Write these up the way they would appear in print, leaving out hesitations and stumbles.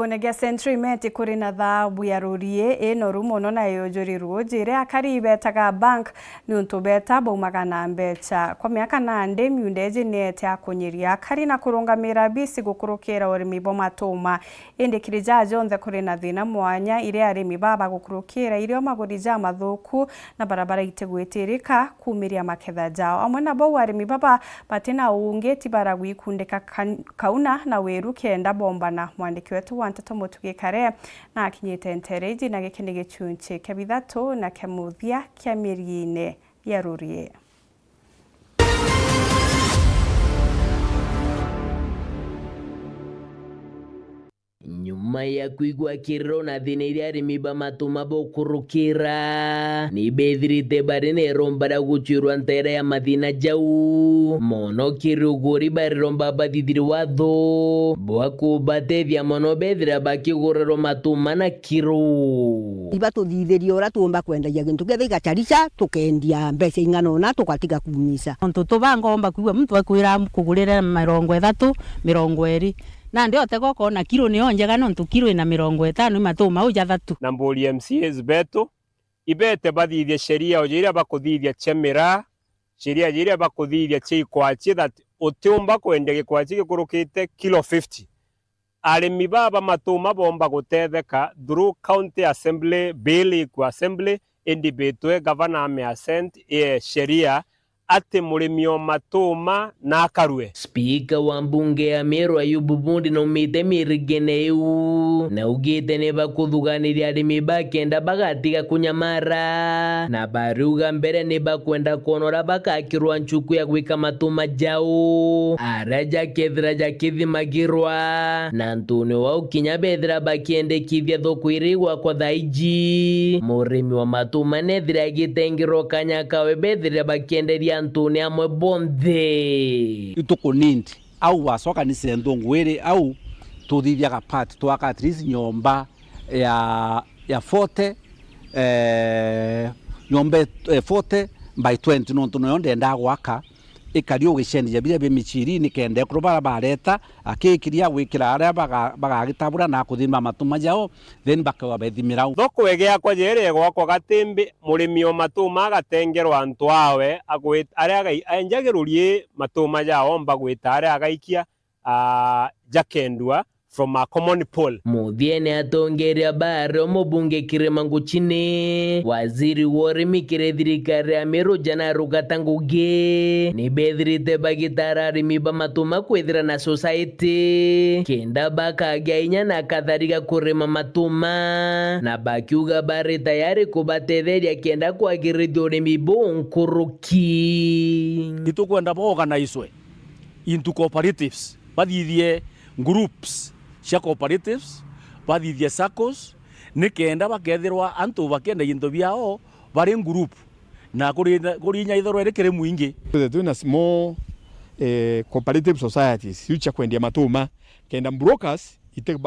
Onegea Century Meti kuri na thabu ya rurie ino rumono na yojuriruo jire akari betaga bank nuntu beta baumaga na mbecha kwa miaka nande miundeji nete akunyiria akari na kurungamira bisi gukurukira urimi bo matuma indi kirija jonze kuri na thina mwanya ire arimi baba gukurukira irio magurija mathuku na barabara itegwetirika kumiria maketha jao amwe na bo arimi baba batina ungeti baragwikundika kauna na weru kenda bomba na mwandiki wetu Nteto Mutugikare na akinyite ntereji na gikini gicunche kia bithatu na kia muthia kia mieri-ine ya rurie. Nyuma ya kuigwa kiriro na thina iria arimi ba matuma bokurukira ni bethirite bari ne rombara guchirwa ntere ya mathina jau mono kiruguri bari romba bathithiri watho bwaku batethia mono bethira bakiguriro matuma na kiro iba tuthithirio ora tuomba kwendagia gintu gethe igacharica tukendia mbeca ingano na tukatiga kumisa onto tubangomba kuigwa mtu akwira kugurira 30 20 na ndio tegoko na kilo ni onjega nontu kilo ina 50 matuma uja 3 na mburi MCAs betu ibete bathithia sheria ojira bakuthithia chemira sheria jira bakuthithia chikwachi that utiumba kwendea gikwachi gikurukite kilo 50 arimi baba matuma bomba gutetheka through county assembly bill ku assembly indi betwe governor me assent sheria ati murimio matuma na akarue. Speaker wa mbunge ya Meru Ayubu Bundi na umite mirigeneu na ugite ne bakuthuganiria arimi bakenda bagatiga kunyamara na baruga mbere ne bakwenda konora bakakirwa nchuku ya gwika matuma jao araja kethira jakithimagirwa na ntune wa ukinya bethira bakiende kithia thokwirigwa kwa thaiji murimi wa matuma nethira gitengiro kanyakawe bethira bakienderia Antone amwe bonthe itukunindi au wasoka ni sendo ngwere au tuthithia kapati twaka at least nyomba ya 40 nyomba 40 by 20 no ntuno yonde ndagwaka ikario gishendi bire be michiri ni kende kurubara bareta akikiria gwikira aria bagagitabura na kuthima matuma jao then bakawa bethimira thoko egea kwa jere gwako gatimbi murimi o matuma gatengerwa antu awe agwit aria enjagirurie matuma jao mbagwita aria agaikia jakendwa from a common pool. Muthiene atongeria baro mubunge Kirema Nguchini waziri worimi kire thirikari ya Meru Jana Rugatanguge ni bethirite bagitara arimi ba matuma kwithira na society kenda bakagia inya na kathariga kurima matuma na bakiuga bari tayari kubatetheria kenda kwagirithia urimi bonkuruki itukwenda organizwe into cooperatives bathithie groups cia cooperatives bathithie SACCOs nikenda bakethirwa antu bakenda into biao bari group na kurinya ithoro rikire muingi twina small cooperative societies yucha kwendia matuma kenda brokers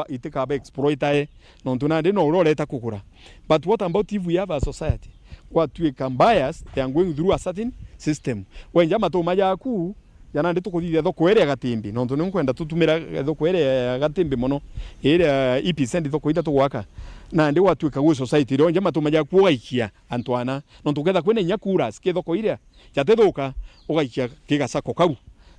itekaba exploitae no tunande no uroreta kukura but what about if we have a society what we can buyers they are going through a certain system wenja matuma yaku yana ndi tukuthithia thoko ere gatimbi no ntu ninkwenda tutumira thoko ere gatimbi mono ere epicent thoko ita tugwaka na ndi watuika gwe society ronje matuma ja kuwaikia antwana no tuketha kwene nyakura ske thoko ire jatethuka ugaikia kiga sako kau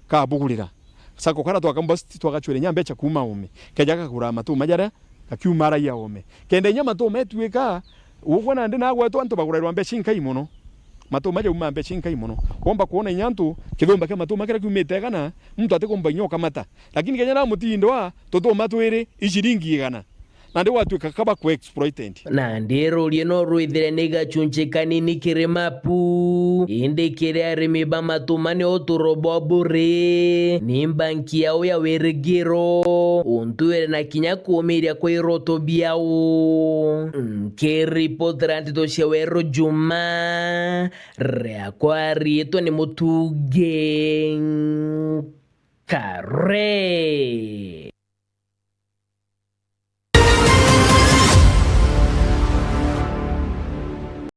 ka bugurira sako kara twakamba twagachwere nyambecha kuma ume kejaga kura matuma jara kakiumara ya ume kende nyama to metuika ugwana ndi na gwetu antu bagurerwa mbecha inkai mono matuma ja umambe chinkai mono komba kuona nyantu kithomba kama matuma kira kumete kana mtu atekomba nyoka mata lakini kenya na mutindo toto matwere ishiringi igana na ndi watu kakaba ku exploited na ndero lieno ruithire niga chunche kanini kiremapu inde kire arimi ba matuma ni oturobo bure ni banki yao ya werigiro untuere na kinya kuomeria kwa iroto biao report rantito shewero Juma reakwari eto ni mutuge kare